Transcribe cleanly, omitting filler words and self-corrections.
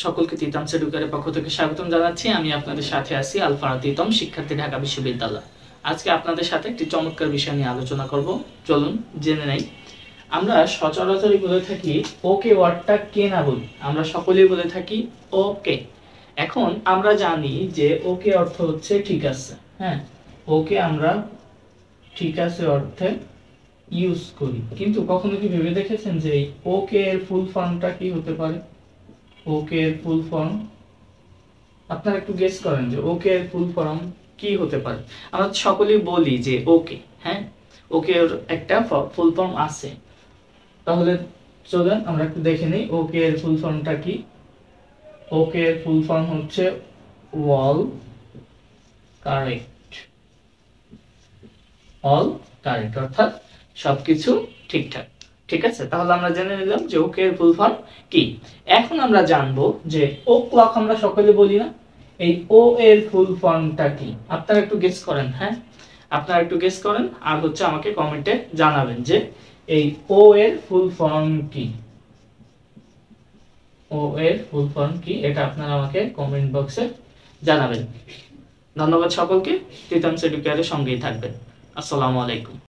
সকলকে তিতামস এডুকেয়ারের পক্ষ থেকে স্বাগতম জানাচ্ছি। আমি আপনাদের সাথে আছি আলফারা তিতম, শিক্ষার্থী, ঢাকা বিশ্ববিদ্যালয়। আজকে আপনাদের সাথে একটি চমৎকার বিষয় নিয়ে আলোচনা করব। চলুন জেনে নেই। আমরা সচরাচরই বলে থাকি ওকে ওয়ার্ডটা কে না বলি, আমরা সকলেই বলে থাকি ওকে। এখন আমরা জানি যে ওকে অর্থ হচ্ছে ঠিক আছে। হ্যাঁ, ওকে আমরা ঠিক আছে অর্থে ইউজ করি, কিন্তু কখনো কি ভেবে দেখেছেন যে এই ওকে এর ফুল ফর্মটা কি হতে পারে? ওকে এর ফুল ফর্ম আপনারা একটু গেস করেন যে ওকে এর ফুল ফর্ম কি হতে পারে। আমরা সকলেই বলি যে ওকে, হ্যাঁ, ওকে এর একটা ফুল ফর্ম আছে। তাহলে চলেন আমরা একটু দেখে নেই ওকে এর ফুল ফর্মটা কি। ওকে এর ফুল ফর্ম হচ্ছে অল কারেক্ট। অল কারেক্ট অর্থাৎ সবকিছু ঠিকঠাক। ঠিক আছে, তাহলে আমরা জেনে নিলাম যে ওকে এর ফুল ফর্ম কি। এখন আমরা জানবো যে ও ক্লক আমরা সকলে বলি না, এই ও এর ফুল ফর্মটা কি। আপনারা একটু গেস করেন। হ্যাঁ, আপনারা একটু গেস করেন আর হচ্ছে আমাকে কমেন্টে জানাবেন যে এই ও এর ফুল ফর্ম কি। ও এর ফুল ফর্ম কি এটা আপনারা আমাকে কমেন্ট বক্সে জানাবেন। ধন্যবাদ সকলকে। তিতামস এডুকেয়ারের সঙ্গেই থাকবেন। আসসালামু আলাইকুম।